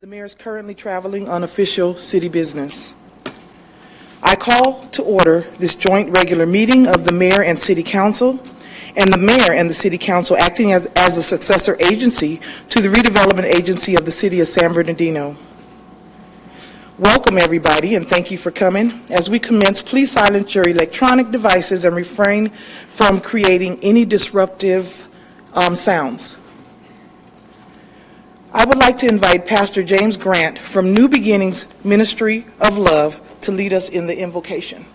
mayor is currently traveling on official city business. I call to order this joint regular meeting of the mayor and city council, and the mayor and the city council acting as a successor agency to the redevelopment agency of the city of San Bernardino. Welcome, everybody, and thank you for coming. As we commence, please silence your electronic devices and refrain from creating any disruptive sounds. I would like to invite Pastor James Grant from New Beginnings Ministry of Love to lead us in the invocation.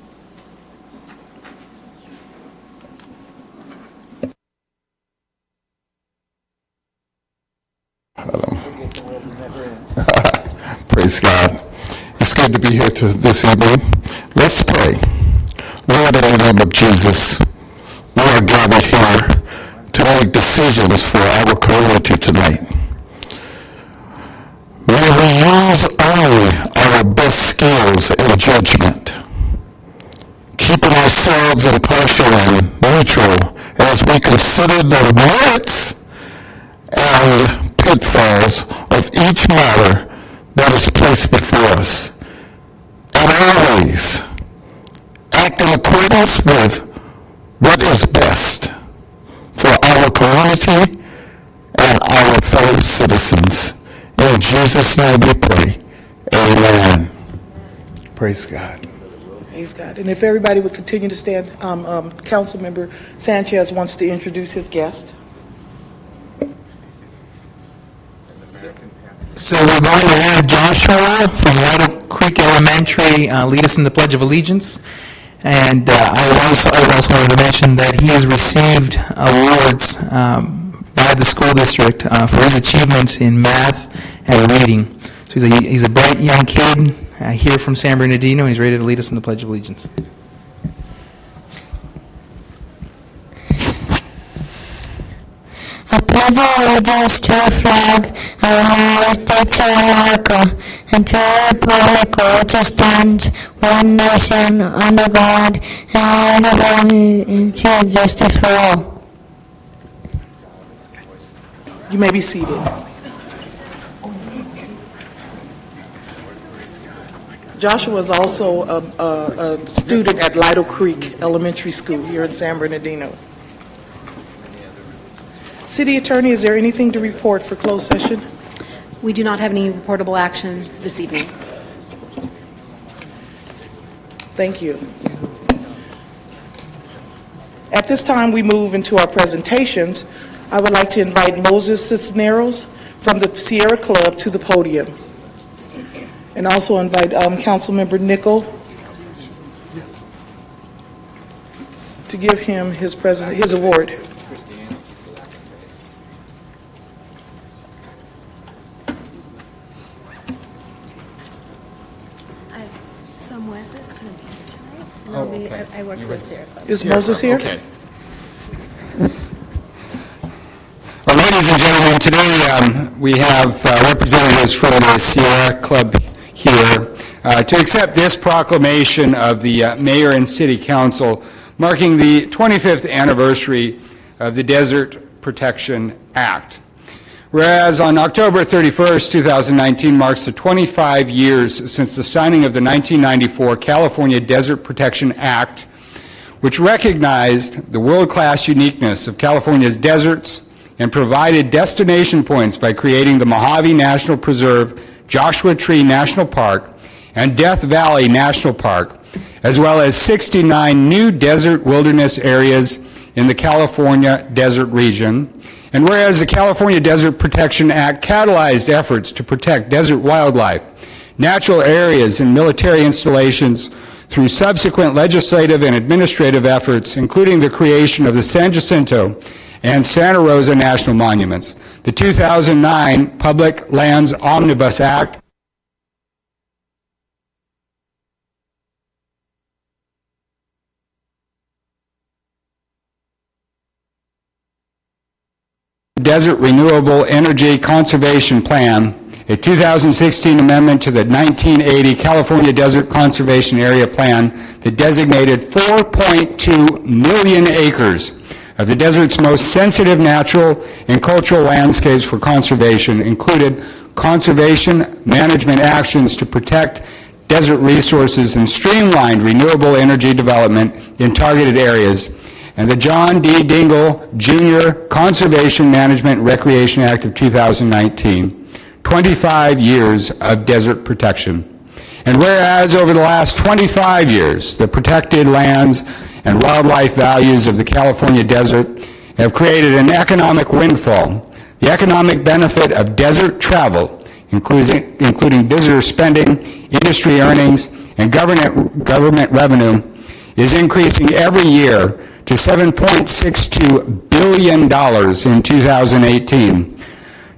Praise God. It's good to be here this evening. Let's pray. Lord, in the name of Jesus, we are gathered here to make decisions for our community tonight. May we use only our best skills and judgment, keeping ourselves impartial and neutral as we consider the merits and pitfalls of each matter that is placed before us, and always act in accordance with what is best for our community and our fellow citizens. In Jesus' name we pray. Amen. Praise God. Praise God. And if everybody would continue to stand, Councilmember Sanchez wants to introduce his guest. So we're going to have Joshua from Ladle Creek Elementary lead us in the Pledge of Allegiance. And I also wanted to mention that he has received awards by the school district for his achievements in math and reading. So he's a bright young kid here from San Bernardino, and he's ready to lead us in the Pledge of Allegiance. I pledge allegiance to the flag of the United States of America and to the republic for which it stands, one nation, under God, indivisible, with justice for all. You may be seated. Joshua is also a student at Ladle Creek Elementary School here in San Bernardino. City Attorney, is there anything to report for closed session? We do not have any reportable action this evening. Thank you. At this time, we move into our presentations. I would like to invite Moses Cisneros from the Sierra Club to the podium. And also invite Councilmember Nickel to give him his award. So Moses couldn't be here tonight. I work for the Sierra Club. Is Moses here? Okay. Well, ladies and gentlemen, today we have representatives from the Sierra Club here to accept this proclamation of the Mayor and City Council marking the 25th anniversary of the Desert Protection Act. Whereas on October 31st, 2019 marks the 25 years since the signing of the 1994 California Desert Protection Act, which recognized the world-class uniqueness of California's deserts and provided destination points by creating the Mojave National Preserve, Joshua Tree National Park, and Death Valley National Park, as well as 69 new desert wilderness areas in the California desert region. And whereas the California Desert Protection Act catalyzed efforts to protect desert wildlife, natural areas, and military installations through subsequent legislative and administrative efforts, including the creation of the San Jacinto and Santa Rosa National Monuments, the 2009 Public Lands Omnibus Act, Desert Renewable Energy Conservation Plan, a 2016 amendment to the 1980 California Desert Conservation Area Plan that designated 4.2 million acres of the desert's most sensitive natural and cultural landscapes for conservation, included conservation management actions to protect desert resources and streamlined renewable energy development in targeted areas, and the John D. Dingell Jr. Conservation Management Recreation Act of 2019, 25 years of desert protection. And whereas over the last 25 years, the protected lands and wildlife values of the California desert have created an economic windfall, the economic benefit of desert travel, including visitor spending, industry earnings, and government revenue, is increasing every year to $7.62 billion in 2018.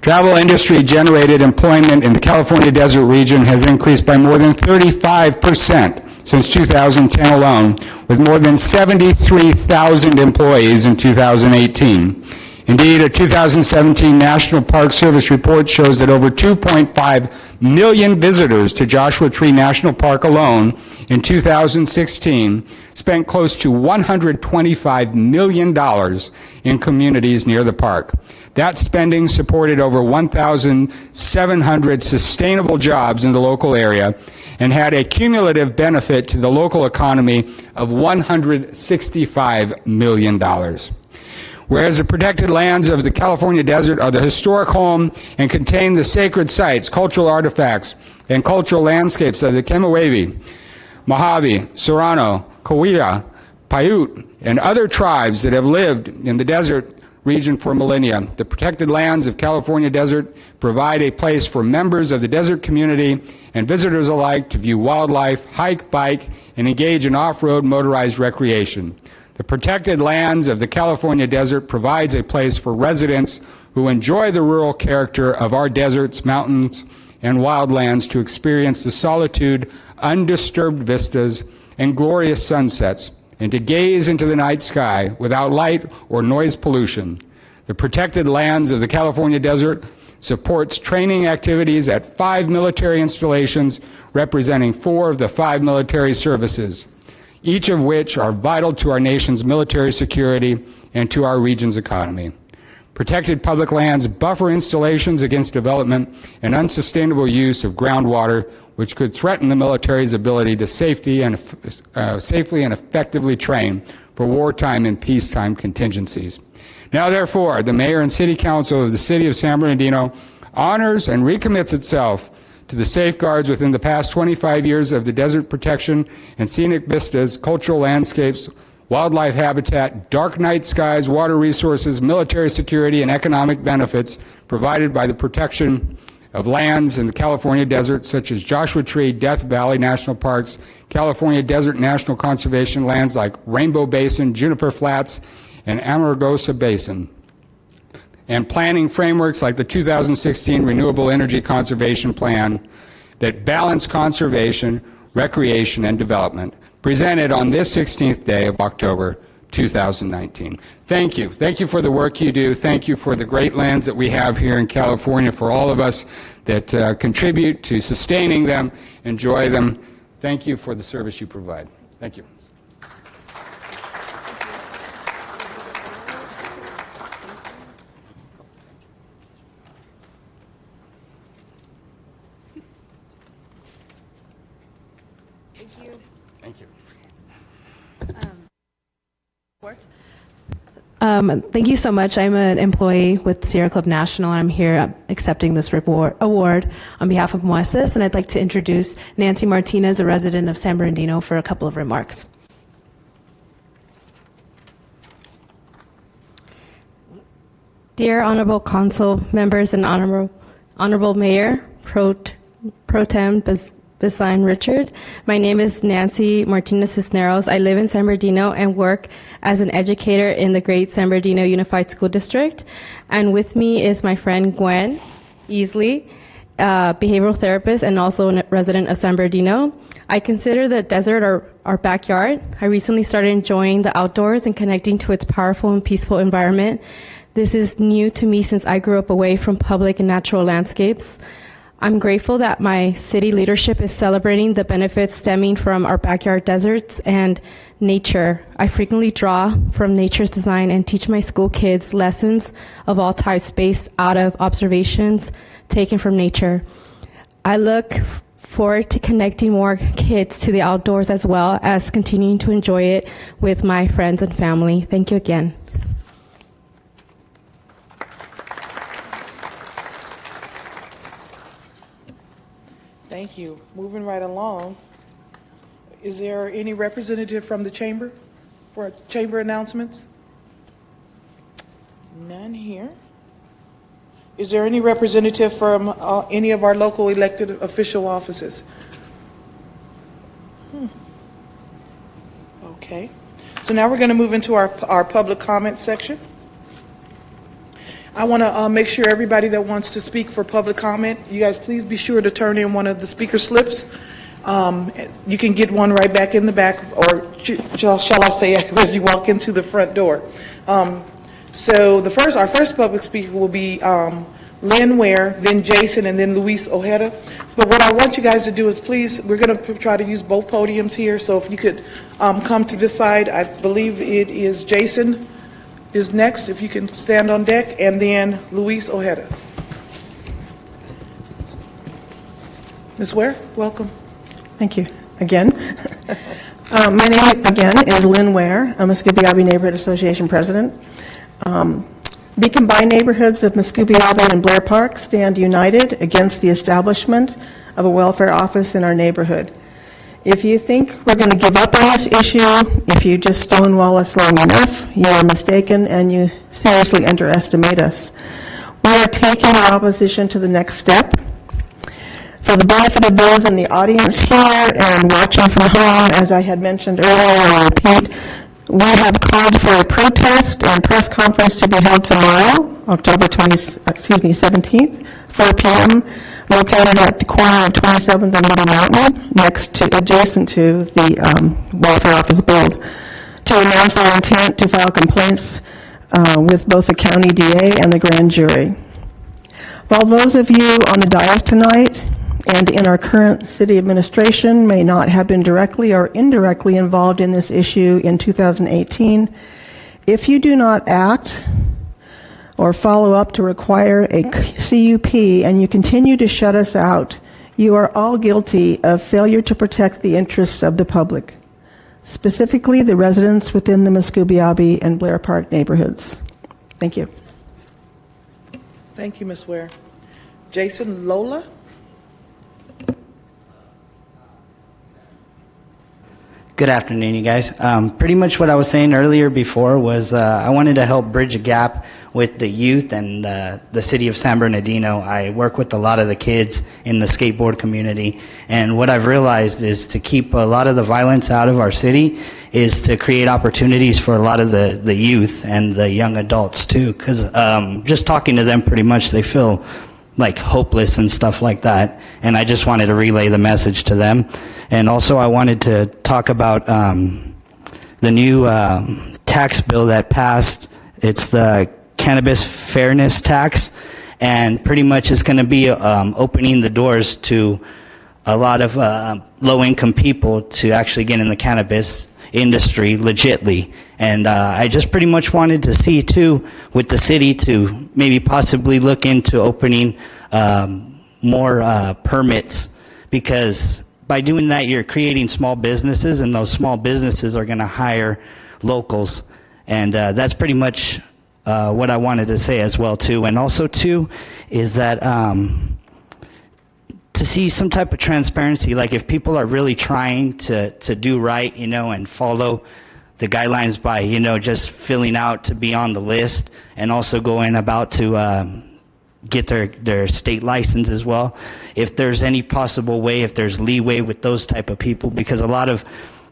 Travel industry generated employment in the California desert region has increased by more than 35% since 2010 alone, with more than 73,000 employees in 2018. Indeed, a 2017 National Park Service report shows that over 2.5 million visitors to Joshua Tree National Park alone in 2016 spent close to $125 million in communities near the park. That spending supported over 1,700 sustainable jobs in the local area and had a cumulative benefit to the local economy of $165 million. Whereas the protected lands of the California desert are the historic home and contain the sacred sites, cultural artifacts, and cultural landscapes of the Kemewabi, Mojave, Serrano, Cahuilla, Paiute, and other tribes that have lived in the desert region for millennia. The protected lands of California desert provide a place for members of the desert community and visitors alike to view wildlife, hike, bike, and engage in off-road motorized recreation. The protected lands of the California desert provides a place for residents who enjoy the rural character of our deserts, mountains, and wildlands to experience the solitude, undisturbed vistas, and glorious sunsets, and to gaze into the night sky without light or noise pollution. The protected lands of the California desert supports training activities at 5 military installations representing 4 of the 5 military services, each of which are vital to our nation's military security and to our region's economy. Protected public lands buffer installations against development and unsustainable use of groundwater, which could threaten the military's ability to safely and effectively train for wartime and peacetime contingencies. Now, therefore, the Mayor and City Council of the City of San Bernardino honors and recommits itself to the safeguards within the past 25 years of the desert protection and scenic vistas, cultural landscapes, wildlife habitat, dark night skies, water resources, military security, and economic benefits provided by the protection of lands in the California desert, such as Joshua Tree, Death Valley National Parks, California Desert National Conservation lands like Rainbow Basin, Juniper Flats, and Amargosa Basin, and planning frameworks like the 2016 Renewable Energy Conservation Plan that balance conservation, recreation, and development, presented on this 16th day of October 2019. Thank you. Thank you for the work you do. Thank you for the great lands that we have here in California, for all of us that contribute to sustaining them, enjoy them. Thank you for the service you provide. Thank you. Thank you. Thank you so much. I'm an employee with Sierra Club National. I'm here accepting this award on behalf of Moesis, and I'd like to introduce Nancy Martinez, a resident of San Bernardino, for a couple of remarks. Dear Honorable Council members and Honorable Mayor Pro Tem Bisain Richard, my name is Nancy Martinez Cisneros. I live in San Bernardino and work as an educator in the Great San Bernardino Unified School District. And with me is my friend Gwen Easley, behavioral therapist and also a resident of San Bernardino. I consider the desert our backyard. I recently started enjoying the outdoors and connecting to its powerful and peaceful environment. This is new to me since I grew up away from public and natural landscapes. I'm grateful that my city leadership is celebrating the benefits stemming from our backyard deserts and nature. I frequently draw from nature's design and teach my school kids lessons of all types based out of observations taken from nature. I look forward to connecting more kids to the outdoors as well as continuing to enjoy it with my friends and family. Thank you again. Thank you. Moving right along, is there any representative from the chamber for chamber announcements? None here. Is there any representative from any of our local elected official offices? Okay. So now we're going to move into our public comment section. I want to make sure everybody that wants to speak for public comment, you guys please be sure to turn in one of the speaker slips. You can get one right back in the back, or shall I say, as you walk into the front door. So our first public speaker will be Lynn Ware, then Jason, and then Luis Ojeda. But what I want you guys to do is please, we're going to try to use both podiums here, so if you could come to this side. I believe it is Jason is next, if you can stand on deck, and then Luis Ojeda. Ms. Ware, welcome. Thank you again. My name again is Lynn Ware. I'm a Muscogee Neighborhood Association president. The combined neighborhoods of Muscogee and Blair Park stand united against the establishment of a welfare office in our neighborhood. If you think we're going to give up on this issue, if you just stonewall us long enough, you are mistaken and you seriously underestimate us. We are taking our opposition to the next step. For the benefit of those in the audience here and watching from home, as I had mentioned earlier, I'll repeat, we have called for a protest and press conference to be held tomorrow, October 17th, 4 p.m., located at the corner of 27th and Little Mountain, adjacent to the welfare office build, to announce our intent to file complaints with both the county DA and the grand jury. While those of you on the dais tonight and in our current city administration may not have been directly or indirectly involved in this issue in 2018, if you do not act or follow up to require a CUP and you continue to shut us out, you are all guilty of failure to protect the interests of the public, specifically the residents within the Muscogee and Blair Park neighborhoods. Thank you. Thank you, Ms. Ware. Jason Lola? Good afternoon, you guys. Pretty much what I was saying earlier before was I wanted to help bridge a gap with the youth and the city of San Bernardino. I work with a lot of the kids in the skateboard community, and what I've realized is to keep a lot of the violence out of our city is to create opportunities for a lot of the youth and the young adults too, because just talking to them, pretty much they feel like hopeless and stuff like that, and I just wanted to relay the message to them. And also I wanted to talk about the new tax bill that passed. It's the cannabis fairness tax, and pretty much it's going to be opening the doors to a lot of low-income people to actually get in the cannabis industry legitly. And I just pretty much wanted to see too with the city to maybe possibly look into opening more permits, because by doing that you're creating small businesses, and those small businesses are going to hire locals. And that's pretty much what I wanted to say as well too. And also too is that to see some type of transparency, like if people are really trying to do right, you know, and follow the guidelines by, you know, just filling out to be on the list, and also going about to get their state license as well. If there's any possible way, if there's leeway with those type of people, because a lot of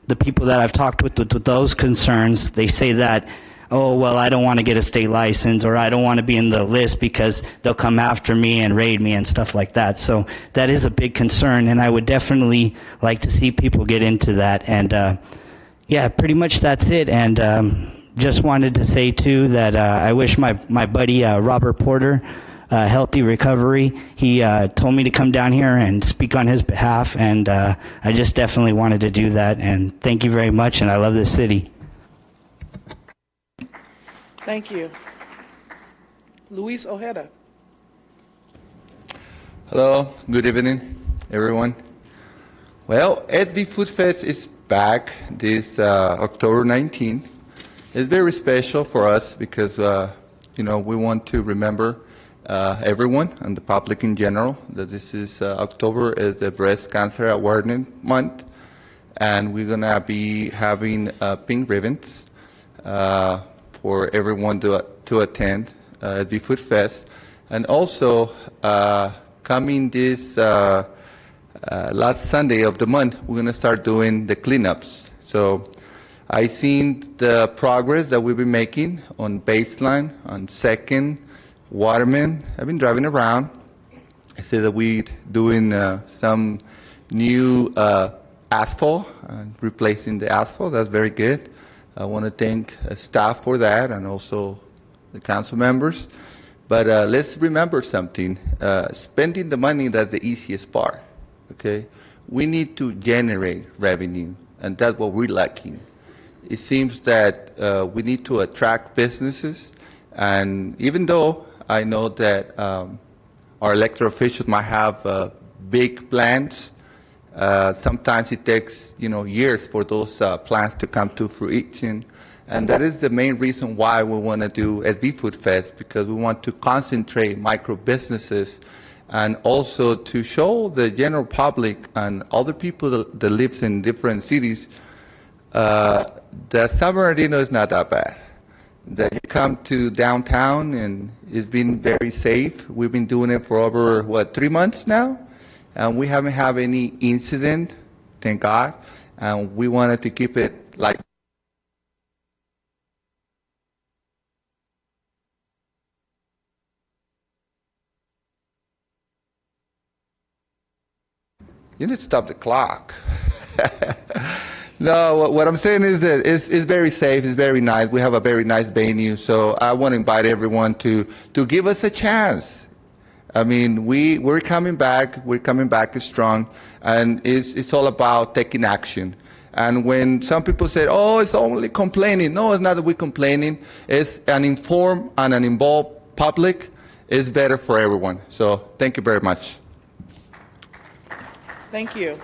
the people that I've talked with those concerns, they say that, oh, well, I don't want to get a state license, or I don't want to be in the list because they'll come after me and raid me and stuff like that. So that is a big concern, and I would definitely like to see people get into that. And yeah, pretty much that's it. And just wanted to say too that I wish my buddy Robert Porter a healthy recovery. He told me to come down here and speak on his behalf, and I just definitely wanted to do that. And thank you very much, and I love this city. Thank you. Luis Ojeda. Hello, good evening, everyone. Well, SV Food Fest is back this October 19th. It's very special for us because, we want to remember everyone and the public in general that this is October is the Breast Cancer Awareness Month, and we're gonna be having pink ribbons for everyone to attend the Food Fest, and also coming this last Sunday of the month, we're gonna start doing the cleanups. So I think the progress that we've been making on Baseline, on Second, Waterman. I've been driving around. I see that we're doing some new asphalt, replacing the asphalt. That's very good. I want to thank staff for that and also the council members. But let's remember something. Spending the money, that's the easiest part. Okay? We need to generate revenue, and that's what we're lacking. It seems that we need to attract businesses, and even though I know that our elected officials might have big plans, sometimes it takes years for those plans to come to fruition, and that is the main reason why we want to do SV Food Fest, because we want to concentrate micro businesses and also to show the general public and other people that lives in different cities that San Bernardino is not that bad. That you come to downtown and it's been very safe. We've been doing it for over, 3 months now? And we haven't had any incident, thank God. And we wanted to keep it like you need to stop the clock. No, what I'm saying is that it's very safe, it's very nice. We have a very nice venue, so I want to invite everyone to give us a chance. I mean, we're coming back strong, and it's all about taking action. And when some people say, oh, it's only complaining, no, it's not that we're complaining. It's an informed and an involved public is better for everyone. So thank you very much. Thank you.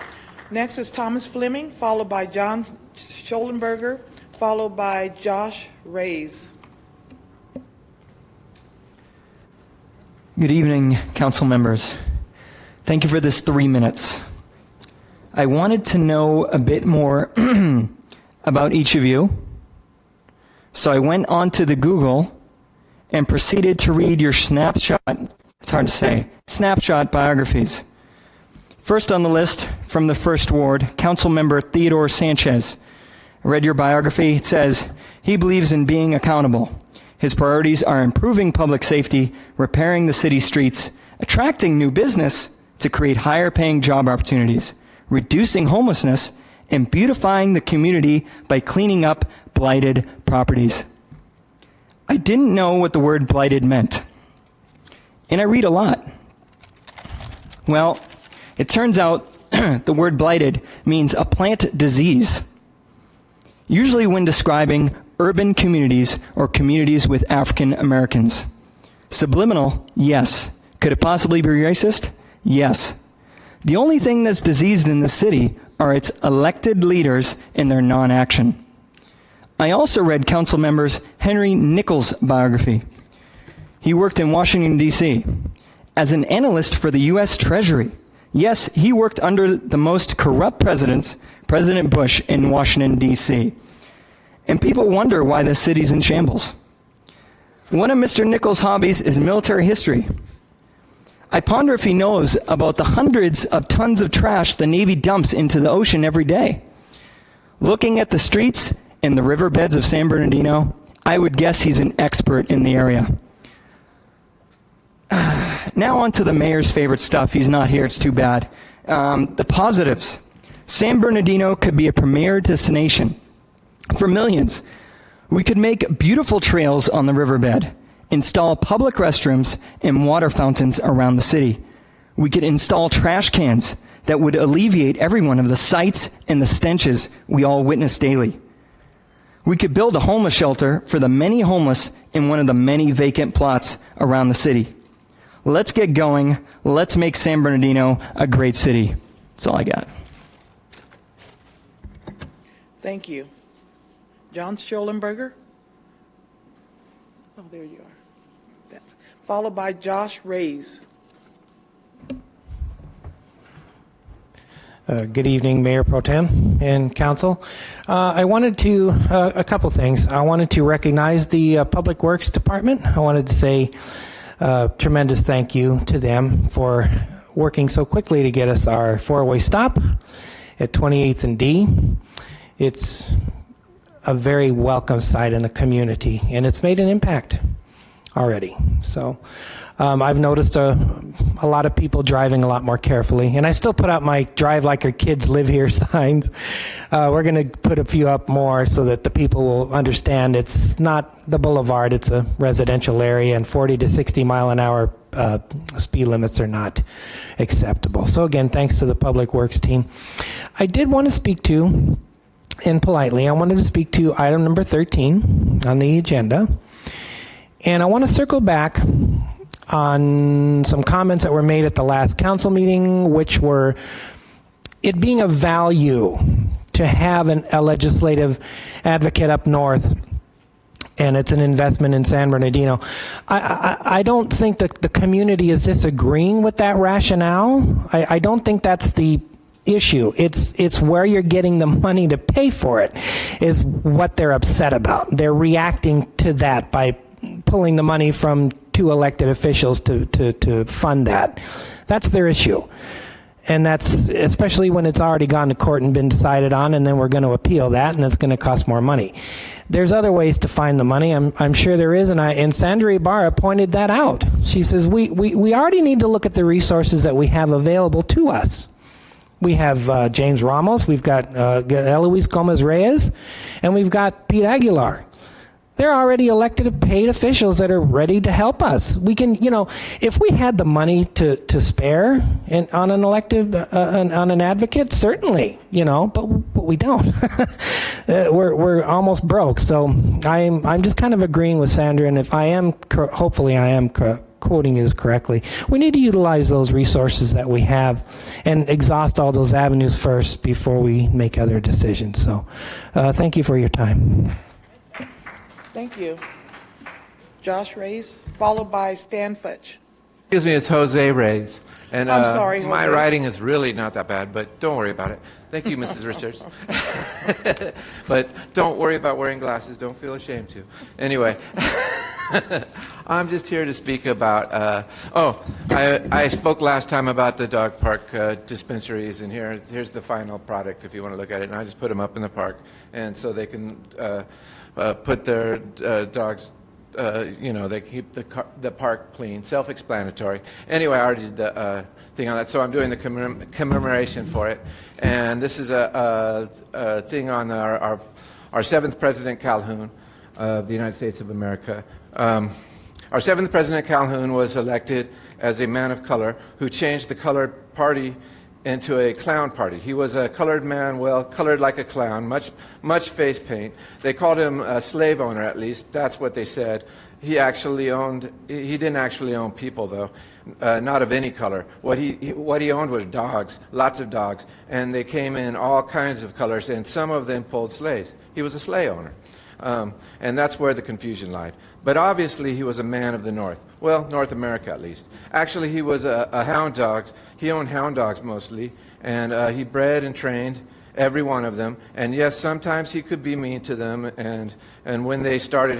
Next is Thomas Fleming, followed by John Schollenberger, followed by Josh Reyes. Good evening, council members. Thank you for this 3 minutes. I wanted to know a bit more about each of you, so I went onto the Google and proceeded to read your snapshot biographies. First on the list, from the First Ward, Council Member Theodore Sanchez. I read your biography. It says, he believes in being accountable. His priorities are improving public safety, repairing the city streets, attracting new business to create higher paying job opportunities, reducing homelessness, and beautifying the community by cleaning up blighted properties. I didn't know what the word blighted meant, and I read a lot. Well, it turns out the word blighted means a plant disease, usually when describing urban communities or communities with African Americans. Subliminal, yes. Could it possibly be racist? Yes. The only thing that's diseased in the city are its elected leaders and their non-action. I also read Council Members Henry Nichols' biography. He worked in Washington, D.C. as an analyst for the U.S. Treasury. Yes, he worked under the most corrupt presidents, President Bush in Washington, D.C. And people wonder why the city's in shambles. One of Mr. Nichols' hobbies is military history. I ponder if he knows about the hundreds of tons of trash the Navy dumps into the ocean every day. Looking at the streets and the riverbeds of San Bernardino, I would guess he's an expert in the area. Now on to the mayor's favorite stuff. He's not here, it's too bad. The positives. San Bernardino could be a premier destination for millions. We could make beautiful trails on the riverbed install public restrooms and water fountains around the city. We could install trash cans that would alleviate every one of the sights and the stenches we all witness daily. We could build a homeless shelter for the many homeless in one of the many vacant plots around the city. Let's get going. Let's make San Bernardino a great city. That's all I got. Thank you. John Schollenberger? Oh, there you are. That's followed by Josh Reyes. Good evening, Mayor Pro Tem and Council. I wanted to, a couple things. I wanted to recognize the Public Works Department. I wanted to say tremendous thank you to them for working so quickly to get us our four-way stop at 28th and D. It's a very welcome sight in the community, and it's made an impact already. So I've noticed a lot of people driving a lot more carefully, and I still put out my drive like your kids live here signs. We're going to put a few up more so that the people will understand it's not the boulevard, it's a residential area, and 40 to 60 mile an hour speed limits are not acceptable. So again, thanks to the Public Works team. I did want to speak to, and politely, I wanted to speak to item number 13 on the agenda. And I want to circle back on some comments that were made at the last council meeting, which were it being a value to have a legislative advocate up north, and it's an investment in San Bernardino. I don't think that the community is disagreeing with that rationale. I don't think that's the issue. It's where you're getting the money to pay for it is what they're upset about. They're reacting to that by pulling the money from two elected officials to fund that. That's their issue. And that's especially when it's already gone to court and been decided on, and then we're going to appeal that, and it's going to cost more money. There's other ways to find the money. I'm sure there is, and Sandra Ibarra pointed that out. She says we already need to look at the resources that we have available to us. We have James Ramos, we've got Eloise Gomez Reyes, and we've got Pete Aguilar. They're already elected paid officials that are ready to help us. We can, if we had the money to spare on an elected, on an advocate, certainly, but we don't. We're almost broke. So I'm just kind of agreeing with Sandra, and if I am, hopefully I am quoting you correctly, we need to utilize those resources that we have and exhaust all those avenues first before we make other decisions. So thank you for your time. Thank you. Josh Reyes, followed by Stan Futch. Excuse me, it's Jose Reyes. And I'm sorry, my Jose. writing is really not that bad, but don't worry about it. Thank you, Mrs. Richards. But don't worry about wearing glasses. Don't feel ashamed to. Anyway, I'm just here to speak about, I spoke last time about the dog park dispensaries, and here's the final product if you want to look at it. And I just put them up in the park, and so they can put their dogs, they keep the park clean, self-explanatory. Anyway, I already did the thing on that, so I'm doing the commemoration for it. And this is a thing on our seventh President Calhoun of the United States of America. Our seventh President Calhoun was elected as a man of color who changed the colored party into a clown party. He was a colored man, well, colored like a clown, much face paint. They called him a slave owner, at least. That's what they said. He didn't actually own people, though, not of any color. What he owned was dogs, lots of dogs, and they came in all kinds of colors, and some of them pulled slaves. He was a slave owner. And that's where the confusion lied. But obviously he was a man of the North. Well, North America at least. Actually, he was a hound dog. He owned hound dogs mostly, and he bred and trained every one of them. And yes, sometimes he could be mean to them, and when they started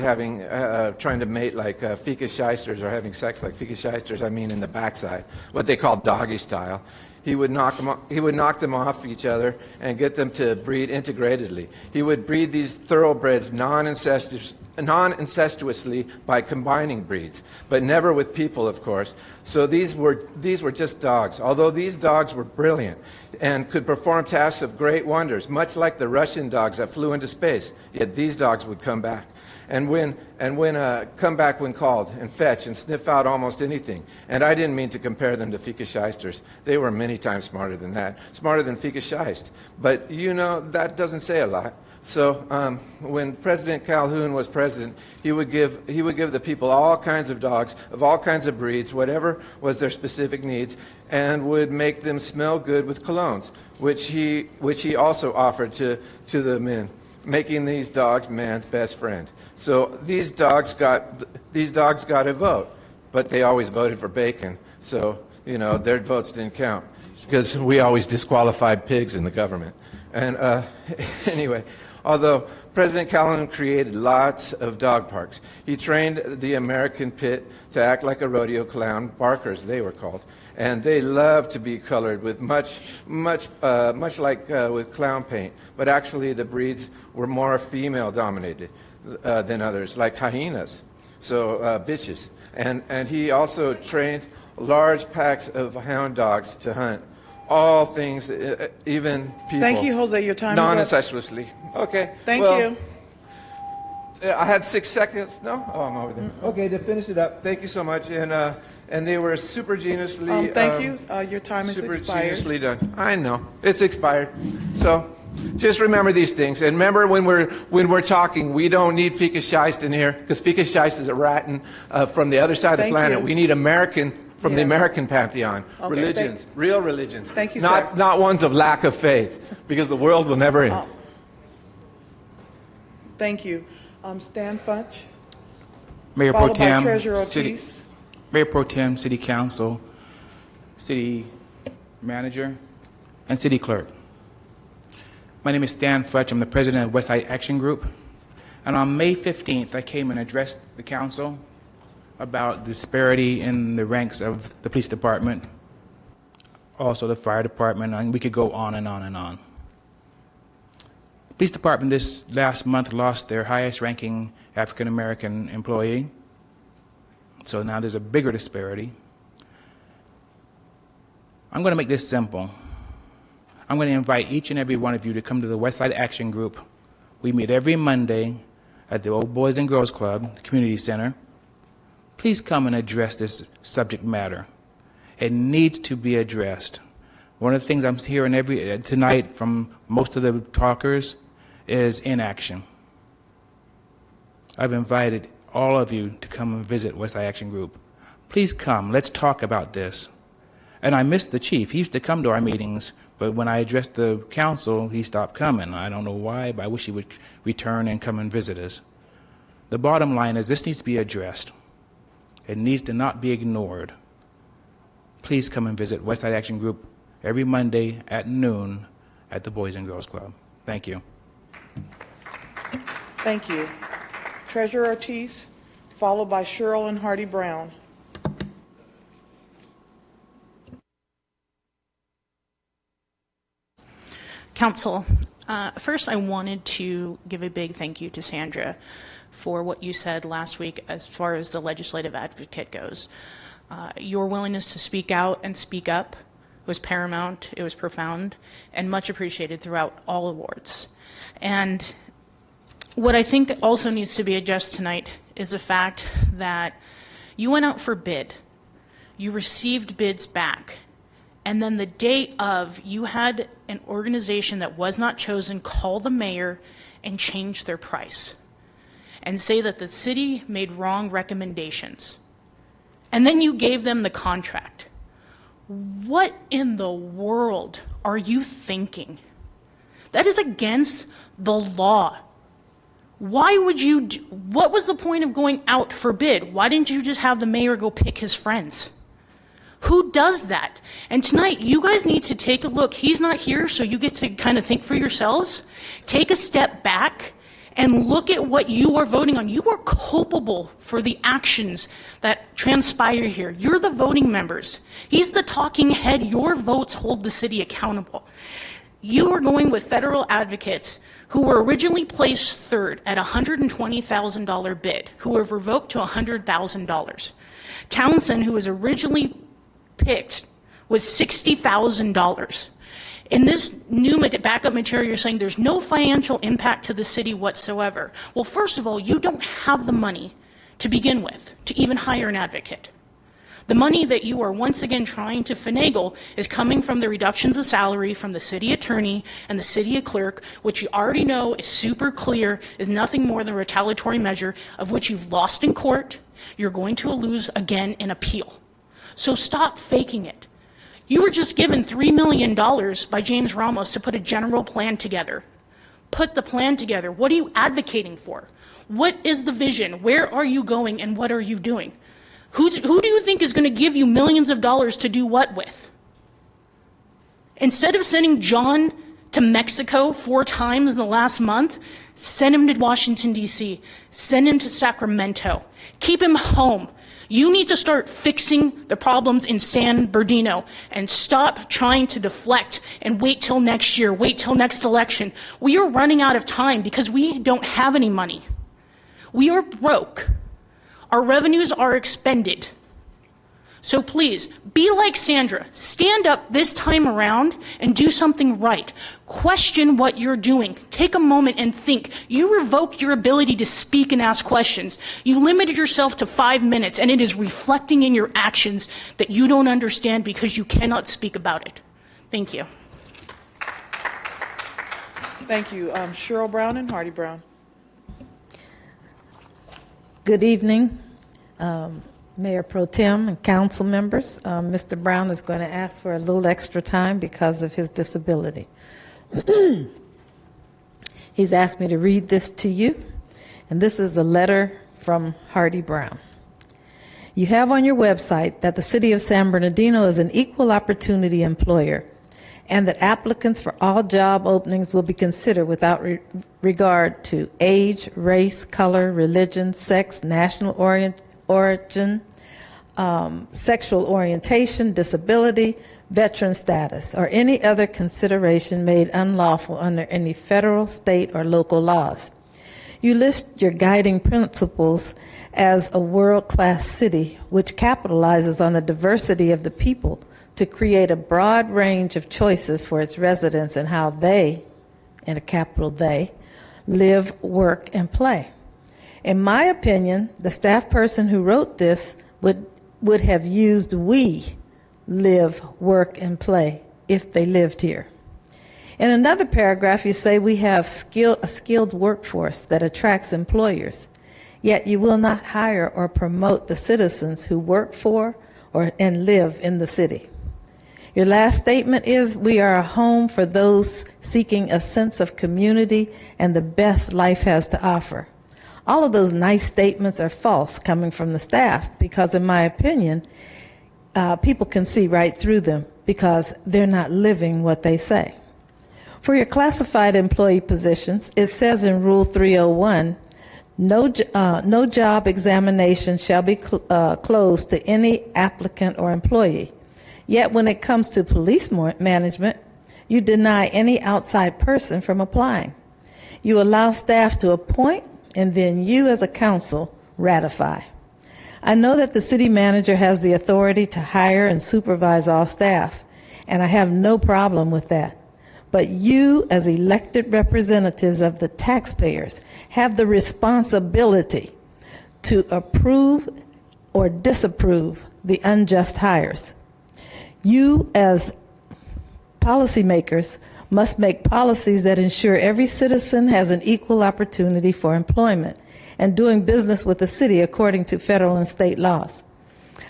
trying to mate like Fika Shysters or having sex like Fika Shysters, I mean in the backside, what they call doggy style, He would knock them off each other and get them to breed integratedly. He would breed these thoroughbreds non-incestuously by combining breeds, but never with people, of course. So these were just dogs. Although these dogs were brilliant and could perform tasks of great wonders, much like the Russian dogs that flew into space, yet these dogs would come back. And come back when called, and fetch and sniff out almost anything. And I didn't mean to compare them to Fika Shysters. They were many times smarter than that, smarter than Fika Shyst. But you know, that doesn't say a lot. So when President Calhoun was president, he would give the people all kinds of dogs of all kinds of breeds, whatever was their specific needs, and would make them smell good with colognes, which he also offered to the men, making these dogs man's best friend. So these dogs got a vote, but they always voted for bacon. So, you know, their votes didn't count because we always disqualified pigs in the government. And anyway, although President Calhoun created lots of dog parks, he trained the American Pit to act like a rodeo clown, barkers they were called, and they loved to be colored with much like with clown paint. But actually, the breeds were more female-dominated than others, like hyenas, so bitches. And he also trained large packs of hound dogs to hunt all things, even people. Thank you, Jose. Your time is up. Non-incestuously. Okay. Thank well, you. I had 6 seconds. No? Oh, I'm over there. Okay, to finish it up, thank you so much. And they were super geniusly. Thank you. Your time is super expired. Geniusly done. I know it's expired. So just remember these things. And remember when we're talking, we don't need Fika Shyst in here because Fika Shyst is a rattan from the other side of the Thank planet. you. We need American from the Yes. American pantheon. Okay, Religions, real religions. Thank you, not sir. not ones of lack of faith, because the world will never end. Thank you. Stan Funch, Mayor Pro followed by Tem, Treasurer City, Ortiz. Mayor Pro Tem, City Council, City Manager, and City Clerk. My name is Stan Fletch. I'm the president of Westside Action Group. And on May 15th, I came and addressed the council about disparity in the ranks of the police department, also the fire department, and we could go on and on and on. The police department this last month lost their highest ranking African American employee, so now there's a bigger disparity. I'm going to make this simple. I'm going to invite each and every one of you to come to the Westside Action Group. We meet every Monday at the Old Boys and Girls Club, the Community Center. Please come and address this subject matter. It needs to be addressed. One of the things I'm hearing tonight from most of the talkers is inaction. I've invited all of you to come and visit Westside Action Group. Please come. Let's talk about this. And I miss the chief. He used to come to our meetings, but when I addressed the council, he stopped coming. I don't know why, but I wish he would return and come and visit us. The bottom line is this needs to be addressed. It needs to not be ignored. Please come and visit Westside Action Group every Monday at noon at the Boys and Girls Club. Thank you. Thank you. Treasurer Ortiz, followed by Cheryl and Hardy Brown. Council, first I wanted to give a big thank you to Sandra for what you said last week as far as the legislative advocate goes. Your willingness to speak out and speak up was paramount, it was profound, and much appreciated throughout all awards. And what I think that also needs to be addressed tonight is the fact that you went out for bid, you received bids back, and then the day of, you had an organization that was not chosen call the mayor and change their price and say that the city made wrong recommendations. And then you gave them the contract. What in the world are you thinking? That is against the law. Why would you what was the point of going out for bid? Why didn't you just have the mayor go pick his friends? Who does that? And tonight, you guys need to take a look. He's not here, so you get to kind of think for yourselves. Take a step back and look at what you are voting on. You are culpable for the actions that transpire here. You're the voting members. He's the talking head. Your votes hold the city accountable. You are going with federal advocates who were originally placed third at a $120,000 bid, who were revoked to $100,000. Townsend, who was originally picked, was $60,000. In this new backup material, you're saying there's no financial impact to the city whatsoever. Well, first of all, you don't have the money to begin with to even hire an advocate. The money that you are once again trying to finagle is coming from the reductions of salary from the city attorney and the city clerk, which you already know is super clear, is nothing more than a retaliatory measure of which you've lost in court. You're going to lose again in appeal. So stop faking it. You were just given $3 million by James Ramos to put a general plan together. Put the plan together. What are you advocating for? What is the vision? Where are you going and what are you doing? Who do you think is going to give you millions of dollars to do what with? Instead of sending John to Mexico 4 times in the last month, send him to Washington, D.C. Send him to Sacramento. Keep him home. You need to start fixing the problems in San Bernardino and stop trying to deflect and wait till next year, wait till next election. We are running out of time because we don't have any money. We are broke. Our revenues are expended. So please, be like Sandra. Stand up this time around and do something right. Question what you're doing. Take a moment and think. You revoked your ability to speak and ask questions. You limited yourself to 5 minutes, and it is reflecting in your actions that you don't understand because you cannot speak about it. Thank you. Thank you. Cheryl Brown and Hardy Brown. Good evening, Mayor Pro Tem and council members. Mr. Brown is going to ask for a little extra time because of his disability. He's asked me to read this to you, and this is a letter from Hardy Brown. You have on your website that the City of San Bernardino is an equal opportunity employer and that applicants for all job openings will be considered without regard to age, race, color, religion, sex, national origin, sexual orientation, disability, veteran status, or any other consideration made unlawful under any federal, state, or local laws. You list your guiding principles as a world-class city which capitalizes on the diversity of the people to create a broad range of choices for its residents and how they, and a capital they, live, work, and play. In my opinion, the staff person who wrote this would have used "we live, work, and play" if they lived here. In another paragraph, you say we have a skilled workforce that attracts employers, yet you will not hire or promote the citizens who work for and live in the city. Your last statement is, we are a home for those seeking a sense of community and the best life has to offer. All of those nice statements are false coming from the staff because, in my opinion, people can see right through them because they're not living what they say. For your classified employee positions, it says in Rule 301, no job examination shall be closed to any applicant or employee. Yet when it comes to police management, you deny any outside person from applying. You allow staff to appoint, and then you as a council ratify. I know that the city manager has the authority to hire and supervise all staff, and I have no problem with that. But you, as elected representatives of the taxpayers, have the responsibility to approve or disapprove the unjust hires. You, as policymakers, must make policies that ensure every citizen has an equal opportunity for employment and doing business with the city according to federal and state laws.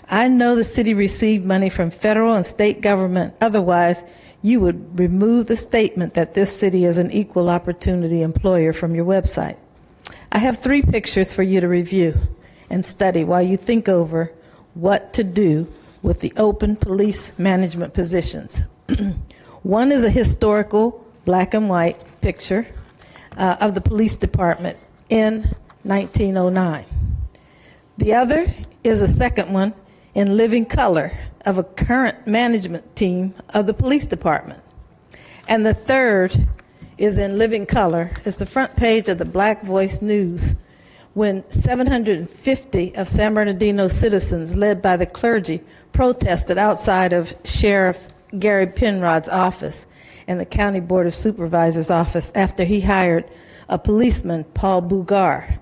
I know the city received money from federal and state government. Otherwise, you would remove the statement that this city is an equal opportunity employer from your website. I have 3 pictures for you to review and study while you think over what to do with the open police management positions. One is a historical black and white picture of the police department in 1909. The other is a second one in living color of a current management team of the police department. And the third is in living color. It's the front page of the Black Voice News when 750 of San Bernardino's citizens, led by the clergy, protested outside of Sheriff Gary Penrod's office and the County Board of Supervisors' office after he hired a policeman, Paul Bugar.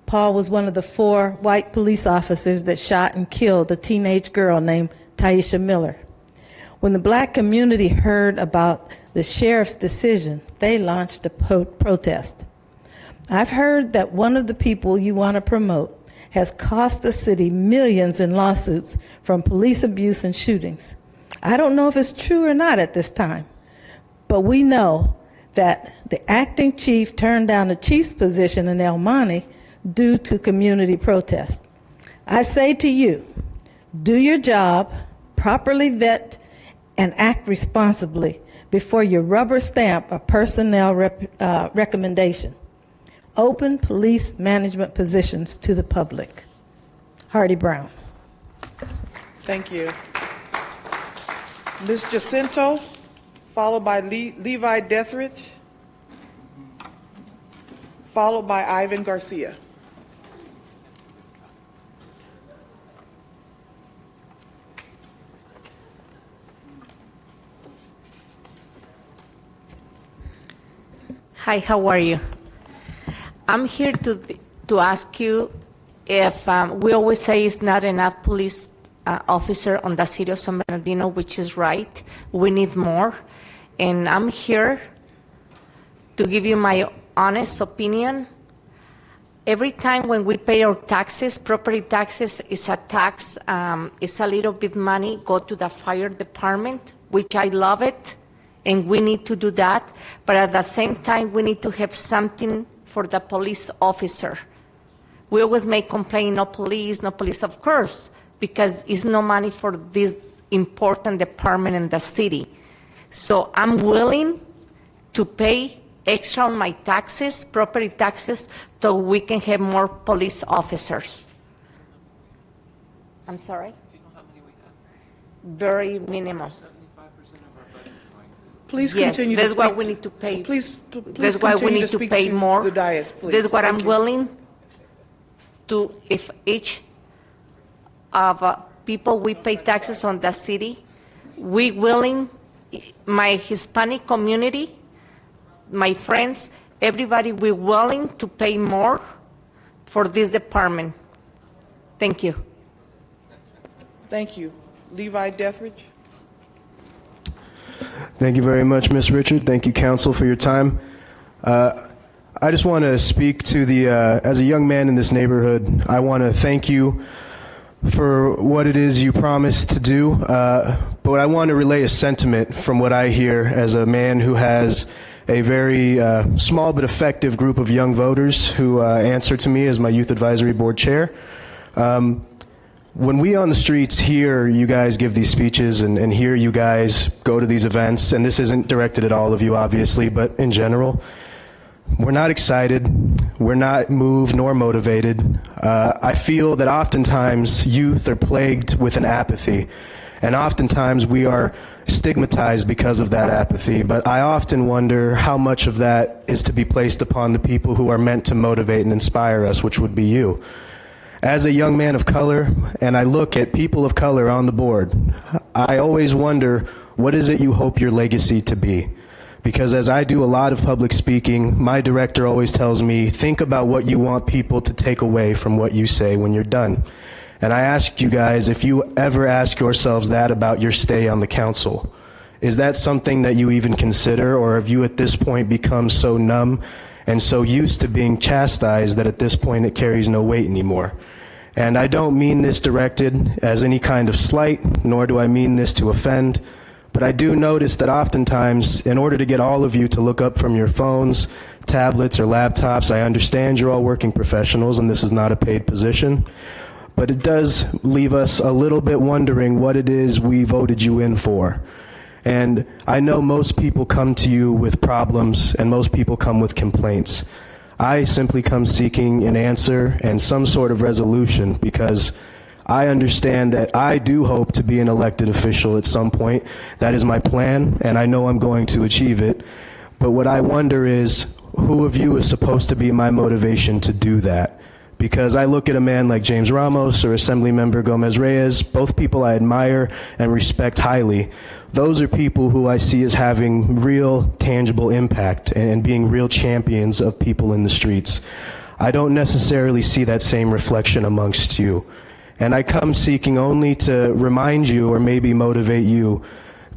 Paul was one of the 4 white police officers that shot and killed a teenage girl named Taisha Miller. When the black community heard about the sheriff's decision, they launched a protest. I've heard that one of the people you want to promote has cost the city millions in lawsuits from police abuse and shootings. I don't know if it's true or not at this time, but we know that the acting chief turned down the chief's position in El Monte due to community protest. I say to you, do your job, properly vet and act responsibly before you rubber stamp a personnel recommendation. Open police management positions to the public. Hardy Brown. Thank you. Ms. Jacinto, followed by Levi Dethridge, followed by Ivan Garcia. Hi, how are you? I'm here to ask you if we always say it's not enough police officer on the city of San Bernardino, which is right. We need more. And I'm here to give you my honest opinion. Every time when we pay our taxes, property taxes is a tax, it's a little bit money go to the fire department, which I love it. And we need to do that, but at the same time, we need to have something for the police officer. We always make complaint, no police, of course, because it's no money for this important department in the city. So I'm willing to pay extra on my taxes, property taxes, so we can have more police officers. I'm sorry? Do you know how many we have? Very minimal. Please continue to that's speak. why we need to pay. So please that's why we continue need to speak pay more. The dais, please. That's what Thank I'm you. willing to. If each of people we pay taxes on the city, we willing. My Hispanic community, my friends, everybody, we willing to pay more for this department. Thank you. Thank you. Levi Dethridge. Thank you very much, Ms. Richard. Thank you, Council, for your time. I just want to speak to the, as a young man in this neighborhood, I want to thank you for what it is you promised to do, but I want to relay a sentiment from what I hear as a man who has a very small but effective group of young voters who answer to me as my Youth Advisory Board Chair. When we on the streets hear you guys give these speeches and hear you guys go to these events, and this isn't directed at all of you obviously, but in general, we're not excited, we're not moved nor motivated. I feel that oftentimes youth are plagued with an apathy, and oftentimes we are stigmatized because of that apathy, but I often wonder how much of that is to be placed upon the people who are meant to motivate and inspire us, which would be you. As a young man of color, and I look at people of color on the board, I always wonder, what is it you hope your legacy to be? Because as I do a lot of public speaking, my director always tells me, think about what you want people to take away from what you say when you're done. And I ask you guys, if you ever ask yourselves that about your stay on the council, is that something that you even consider, or have you at this point become so numb and so used to being chastised that at this point it carries no weight anymore? And I don't mean this directed as any kind of slight, nor do I mean this to offend, but I do notice that oftentimes, in order to get all of you to look up from your phones, tablets, or laptops, I understand you're all working professionals and this is not a paid position, but it does leave us a little bit wondering what it is we voted you in for. And I know most people come to you with problems, and most people come with complaints. I simply come seeking an answer and some sort of resolution, because I understand that I do hope to be an elected official at some point. That is my plan, and I know I'm going to achieve it. But what I wonder is, who of you is supposed to be my motivation to do that? Because I look at a man like James Ramos or Assemblymember Gomez Reyes, both people I admire and respect highly. Those are people who I see as having real, tangible impact and being real champions of people in the streets. I don't necessarily see that same reflection amongst you. And I come seeking only to remind you, or maybe motivate you,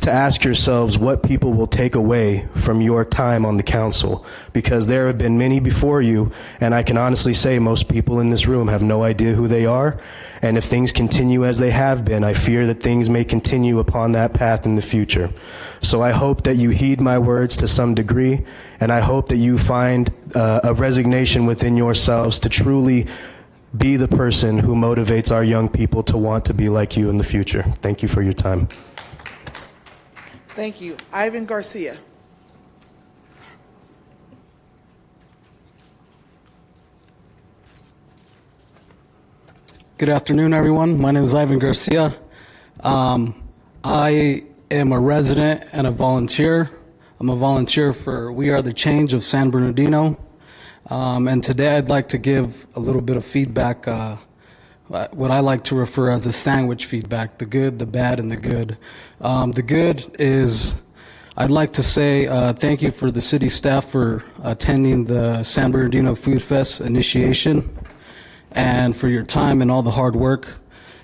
to ask yourselves what people will take away from your time on the council, because there have been many before you, and I can honestly say most people in this room have no idea who they are, and if things continue as they have been, I fear that things may continue upon that path in the future. So I hope that you heed my words to some degree, and I hope that you find a resignation within yourselves to truly be the person who motivates our young people to want to be like you in the future. Thank you for your time. Thank you. Ivan Garcia. Good afternoon, everyone. My name is Ivan Garcia. I am a resident and a volunteer. I'm a volunteer for We Are the Change of San Bernardino. And today I'd like to give a little bit of feedback, what I like to refer as the sandwich feedback, the good, the bad, and the good. The good is, I'd like to say thank you for the city staff for attending the San Bernardino Food Fest initiation, and for your time and all the hard work.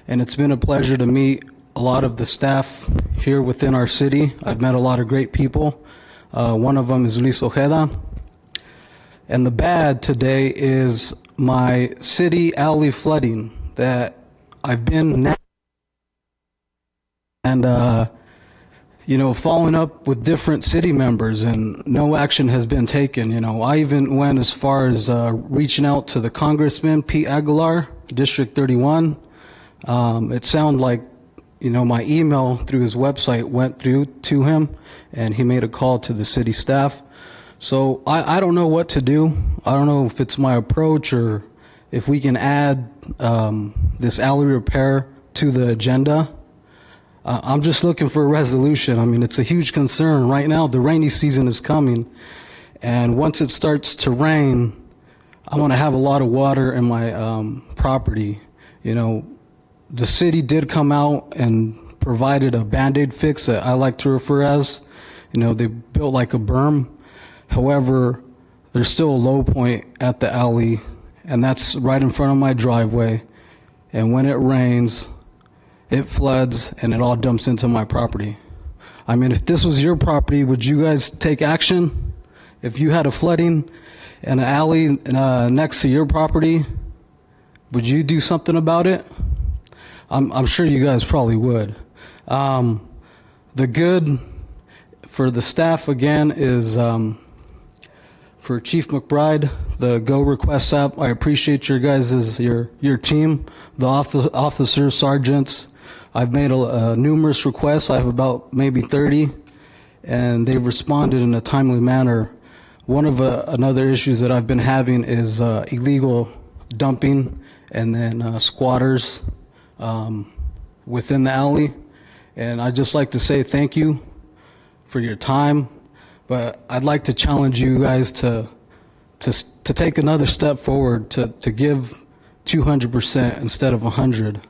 And it's been a pleasure to meet a lot of the staff here within our city. I've met a lot of great people. One of them is Luis Ojeda. And the bad today is my city alley flooding that I've been and following up with different city members, and no action has been taken. I even went as far as reaching out to the Congressman Pete Aguilar, District 31. It sounded like my email through his website went through to him, and he made a call to the city staff. So I don't know what to do. I don't know if it's my approach or if we can add this alley repair to the agenda. I'm just looking for a resolution. I mean, it's a huge concern. Right now, the rainy season is coming, and once it starts to rain, I want to have a lot of water in my property. The city did come out and provided a Band-Aid fix that I like to refer as. They built like a berm. However, there's still a low point at the alley, and that's right in front of my driveway. And when it rains, it floods and it all dumps into my property. I mean, if this was your property, would you guys take action? If you had a flooding in an alley next to your property, would you do something about it? I'm sure you guys probably would. The good for the staff, again, is for Chief McBride, the Go Request app. I appreciate your guys' your team, the officers, sergeants. I've made numerous requests. I have about maybe 30, and they've responded in a timely manner. One of another issues that I've been having is illegal dumping and then squatters within the alley. And I'd just like to say thank you for your time, but I'd like to challenge you guys to take another step forward, to give 200% instead of 100.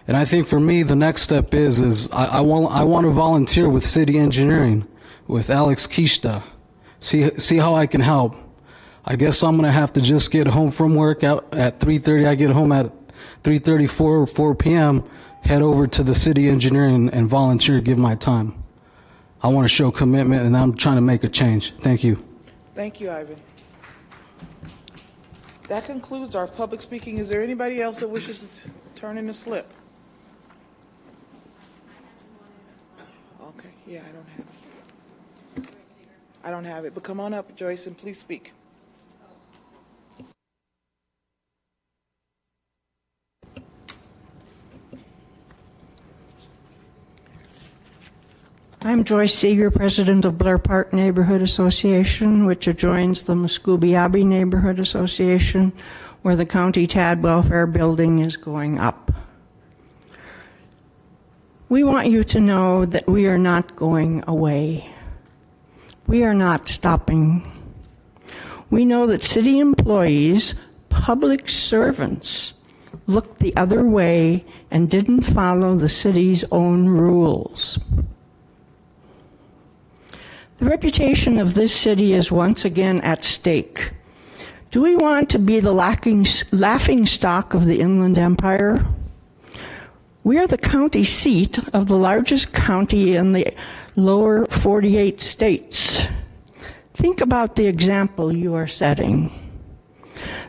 And I think for me, the next step is I want to volunteer with city engineering, with Alex Kishta, see how I can help. I guess I'm going to have to just get home from work out at 3:30. I get home at 3:34 or 4 p.m., head over to the city engineering and volunteer, give my time. I want to show commitment, and I'm trying to make a change. Thank you. Thank you, Ivan. That concludes our public speaking. Is there anybody else that wishes to turn in a slip? Okay, yeah, I don't have it. I don't have it, but come on up, Joyce, and please speak. I'm Joyce Seeger, President of Blair Park Neighborhood Association, which adjoins the Muscooby Neighborhood Association, where the County TAD Welfare Building is going up. We want you to know that we are not going away. We are not stopping. We know that city employees, public servants, looked the other way and didn't follow the city's own rules. The reputation of this city is once again at stake. Do we want to be the laughing stock of the Inland Empire? We are the county seat of the largest county in the lower 48 states. Think about the example you are setting.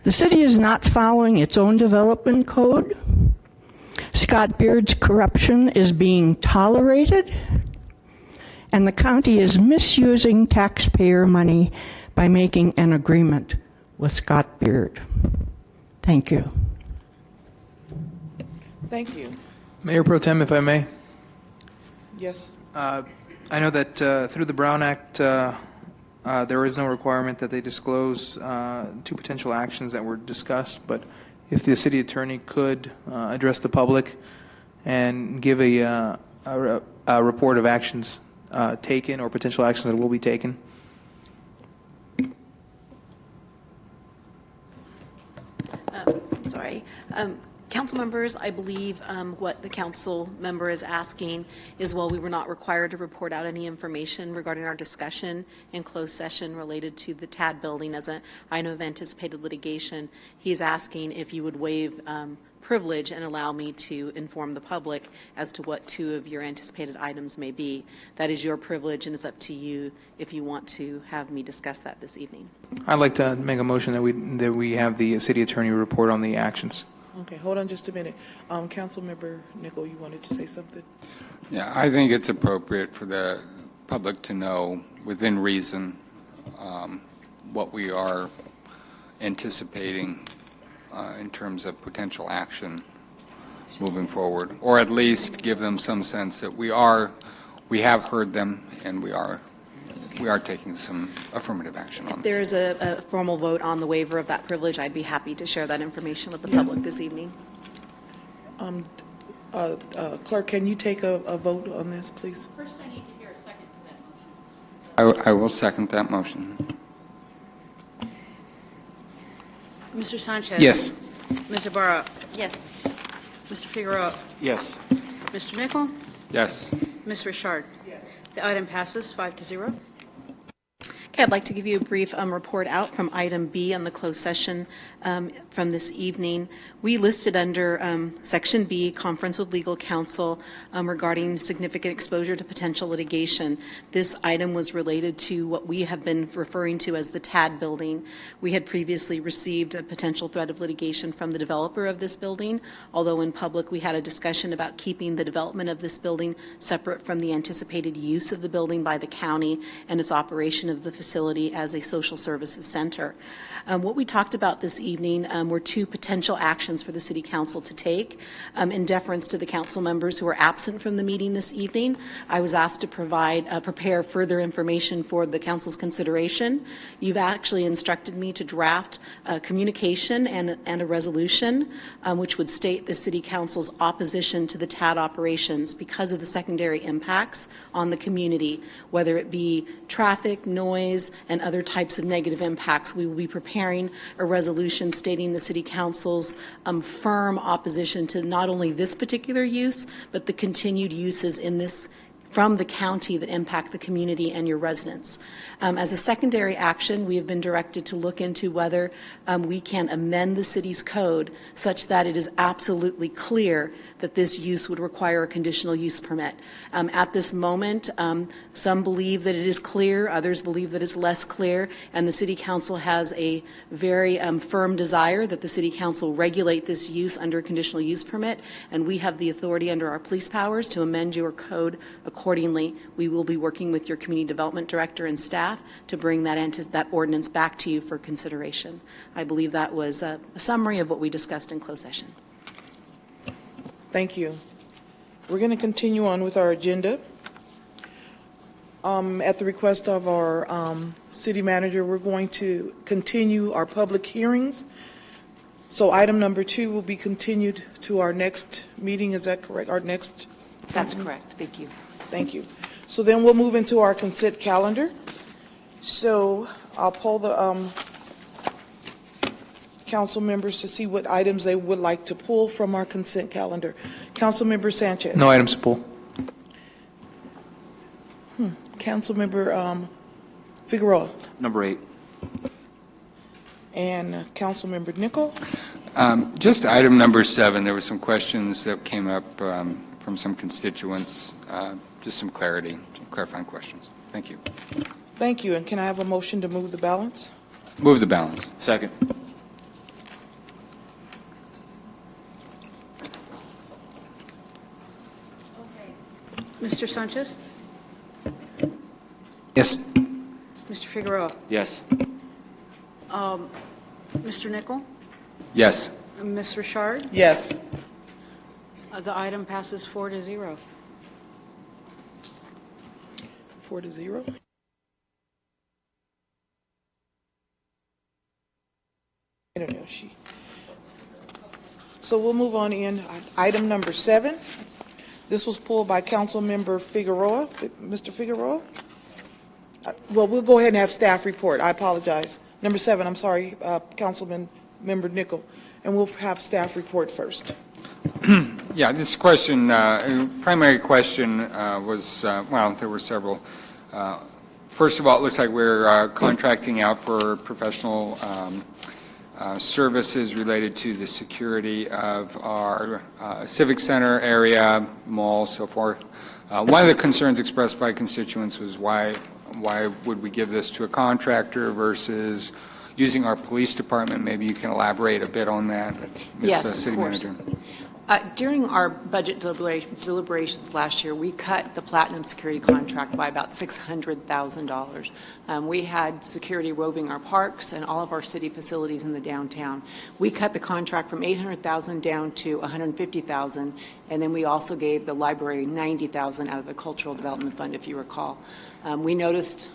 The city is not following its own development code. Scott Beard's corruption is being tolerated, and the county is misusing taxpayer money by making an agreement with Scott Beard. Thank you. Thank you. Mayor Pro Tem, if I may. Yes. I know that through the Brown Act, there is no requirement that they disclose two potential actions that were discussed, but if the city attorney could address the public and give a report of actions taken or potential actions that will be taken. Sorry. Council members, I believe what the council member is asking is, while we were not required to report out any information regarding our discussion in closed session related to the TAD building as an item of anticipated litigation, he's asking if you would waive privilege and allow me to inform the public as to what two of your anticipated items may be. That is your privilege, and it's up to you if you want to have me discuss that this evening. I'd like to make a motion that we have the city attorney report on the actions. Okay, hold on just a minute. Councilmember Nickel, you wanted to say something? Yeah, I think it's appropriate for the public to know, within reason, what we are anticipating in terms of potential action moving forward, or at least give them some sense that we have heard them and we are taking some affirmative action on If there is a formal vote on the waiver of that privilege, I'd be happy to share that information with the public this evening. Clerk, can you take a vote on this, please? First, I need to hear a second to that motion. I will second that motion. Mr. Sanchez? Yes. Mr. Barra? Yes. Mr. Figueroa? Yes. Mr. Nickel? Yes. Ms. Richard? Yes. The item passes 5-0. Okay, I'd like to give you a brief report out from item B on the closed session from this evening. We listed under Section B, Conference with Legal Counsel regarding significant exposure to potential litigation. This item was related to what we have been referring to as the TAD building. We had previously received a potential threat of litigation from the developer of this building, although in public we had a discussion about keeping the development of this building separate from the anticipated use of the building by the county and its operation of the facility as a social services center. What we talked about this evening were two potential actions for the City Council to take. In deference to the council members who were absent from the meeting this evening, I was asked to prepare further information for the council's consideration. You've actually instructed me to draft a communication and a resolution which would state the City Council's opposition to the TAD operations because of the secondary impacts on the community, whether it be traffic, noise, and other types of negative impacts. We will be preparing a resolution stating the City Council's firm opposition to not only this particular use, but the continued uses in this from the county that impact the community and your residents. As a secondary action, we have been directed to look into whether we can amend the city's code such that it is absolutely clear that this use would require a conditional use permit. At this moment, some believe that it is clear, others believe that it's less clear, and the City Council has a very firm desire that the City Council regulate this use under a conditional use permit, and we have the authority under our police powers to amend your code accordingly. We will be working with your community development director and staff to bring that ordinance back to you for consideration. I believe that was a summary of what we discussed in closed session. Thank you. We're going to continue on with our agenda. At the request of our city manager, we're going to continue our public hearings. So item number 2 will be continued to our next meeting. Is that correct? Our next? That's correct. Thank you. Thank you. So then we'll move into our consent calendar. So I'll poll the council members to see what items they would like to pull from our consent calendar. Councilmember Sanchez. No items to pull. Councilmember Figueroa. Number 8. And Councilmember Nickel. Just item number 7, there were some questions that came up from some constituents, just some clarity, some clarifying questions. Thank you. Thank you. And can I have a motion to move the balance? Move the balance. Second. Mr. Sanchez? Yes. Mr. Figueroa? Yes. Mr. Nickel? Yes. Ms. Richard? Yes. The item passes 4-0. 4-0. I don't know. So we'll move on in. Item number 7. This was pulled by Councilmember Figueroa. Mr. Figueroa? Well, we'll go ahead and have staff report. I apologize. Number 7, I'm sorry, Member Nickel. And we'll have staff report first. Yeah, this question, primary question was, well, there were several. First of all, it looks like we're contracting out for professional services related to the security of our civic center area, mall, so forth. One of the concerns expressed by constituents was why would we give this to a contractor versus using our police department? Maybe you can elaborate a bit on that, Ms. Yes, City of course. Manager. During our budget deliberations last year, we cut the Platinum security contract by about $600,000. We had security roving our parks and all of our city facilities in the downtown. We cut the contract from $800,000 down to $150,000, and then we also gave the library $90,000 out of the Cultural Development Fund, if you recall. We noticed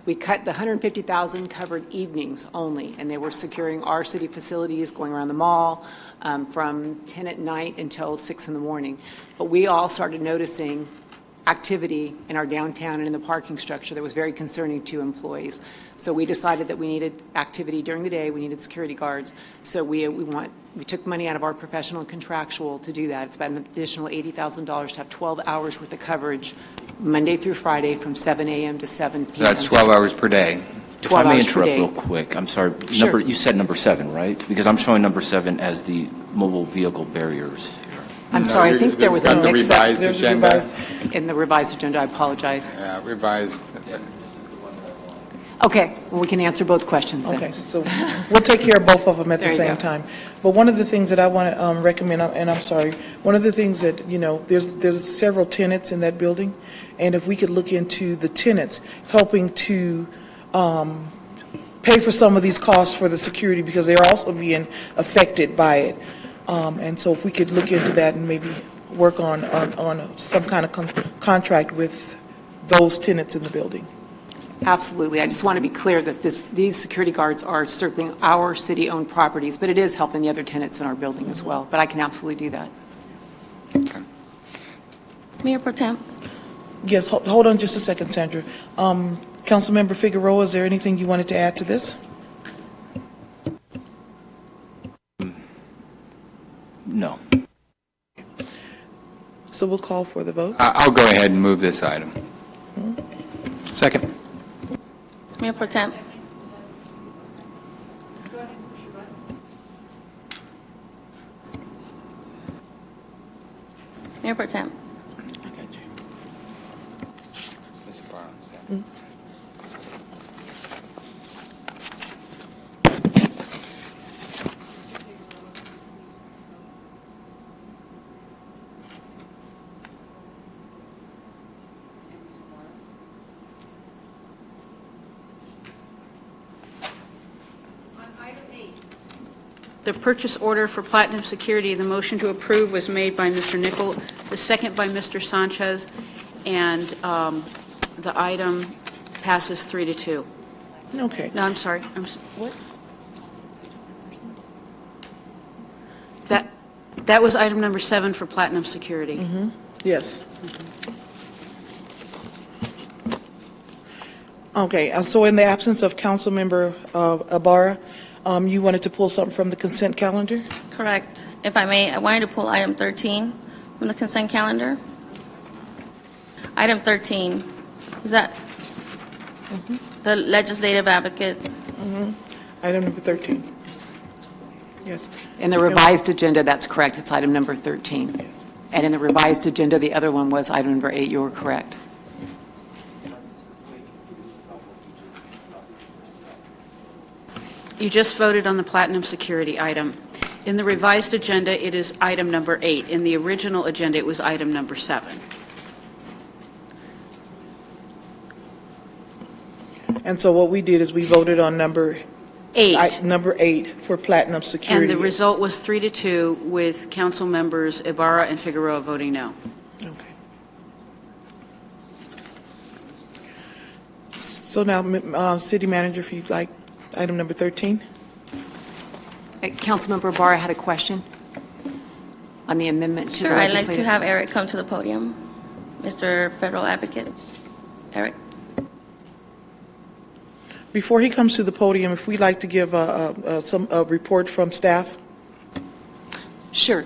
we cut the $150,000 covered evenings only, and they were securing our city facilities, going around the mall from 10 at night until 6 in the morning. But we all started noticing activity in our downtown and in the parking structure that was very concerning to employees. So we decided that we needed activity during the day, we needed security guards. So we took money out of our professional and contractual to do that. It's about an additional $80,000 to have 12 hours worth of coverage Monday through Friday from 7 a.m. to 7 p.m. That's 12 hours per day. If I may interrupt real quick, I'm sorry. Sure. You said number 7, right? Because I'm showing number 7 as the mobile vehicle barriers. I'm sorry, I think there was a mix-up. Revised agenda. In the revised agenda, I apologize. Revised. Okay, well, we can answer both questions then. Okay, so we'll take care of both of them at the There you same go. time. But one of the things that I want to recommend, and I'm sorry, one of the things that, there's several tenants in that building, and if we could look into the tenants helping to pay for some of these costs for the security, because they're also being affected by it. And so if we could look into that and maybe work on some kind of contract with those tenants in the building. Absolutely. I just want to be clear that these security guards are circling our city-owned properties, but it is helping the other tenants in our building as well. But I can absolutely do that. Mayor Pro Tem. Yes, hold on just a second, Sandra. Councilmember Figueroa, is there anything you wanted to add to this? No. So we'll call for the vote. I'll go ahead and move this item. Second. Mayor Pro Tem. Mayor Pro Tem. Mr. Barnes. The purchase order for Platinum Security, the motion to approve was made by Mr. Nickel, the second by Mr. Sanchez, and The item passes 3-2. Okay. No, I'm sorry. What? That was item number 7 for Platinum Security. Yes. Okay, so in the absence of Councilmember Ibarra, you wanted to pull something from the consent calendar? Correct. If I may, I wanted to pull item 13 from the consent calendar. Item 13, is that the legislative advocate? Item number 13. Yes. In the revised agenda, that's correct. It's item number 13. Yes. And in the revised agenda, the other one was item number 8. You were correct. You just voted on the Platinum Security item. In the revised agenda, it is item number 8. In the original agenda, it was item number 7. And so what we did is we voted on number 8. Number 8 for Platinum Security. And the result was 3-2 with council members Ibarra and Figueroa voting no. Okay. So now, City Manager, if you'd like, item number 13. Councilmember Ibarra had a question on the amendment to Sure, the I'd like legislative. to have Eric come to the podium. Mr. Federal Advocate. Eric. Before he comes to the podium, if we'd like to give a report from staff. Sure.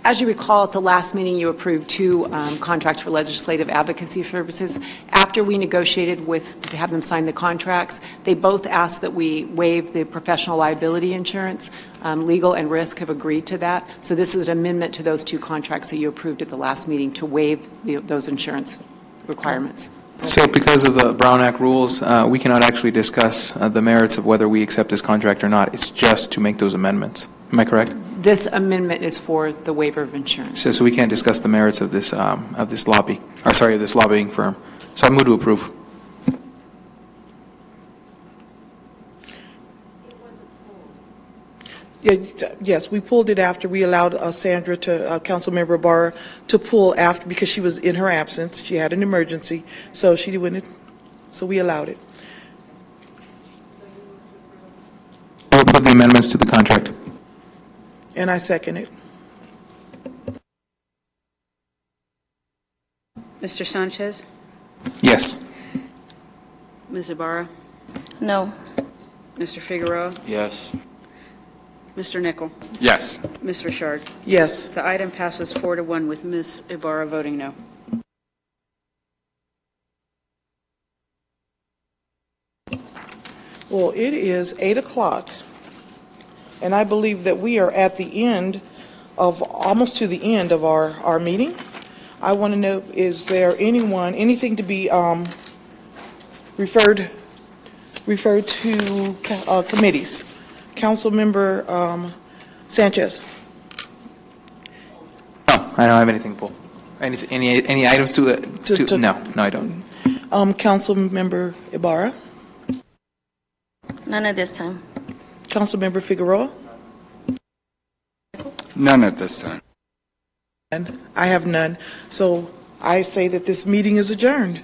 As you recall, at the last meeting, you approved 2 contracts for legislative advocacy services. After we negotiated to have them sign the contracts, they both asked that we waive the professional liability insurance. Legal and Risk have agreed to that. So this is an amendment to those 2 contracts that you approved at the last meeting to waive those insurance requirements. So because of the Brown Act rules, we cannot actually discuss the merits of whether we accept this contract or not. It's just to make those amendments. Am I correct? This amendment is for the waiver of insurance. So we can't discuss the merits of this this lobbying firm. So I move to approve. Yeah, yes, we pulled it after we allowed Sandra to, Councilmember Ibarra, to pull after, because she was in her absence. She had an emergency, so she wouldn't, so we allowed it. We'll put the amendments to the contract. And I second it. Mr. Sanchez? Yes. Ms. Ibarra? No. Mr. Figueroa? Yes. Mr. Nickel? Yes. Ms. Richard? Yes. The item passes 4-1 with Ms. Ibarra voting no. Well, it is 8 o'clock, and I believe that we are at the end of, almost to the end of our meeting. I want to know, is there anything to be referred to committees? Councilmember Sanchez. No, I don't have anything, Paul. Any items to no, I don't. Councilmember Ibarra. None at this time. Councilmember Figueroa. None at this time. And I have none. So I say that this meeting is adjourned.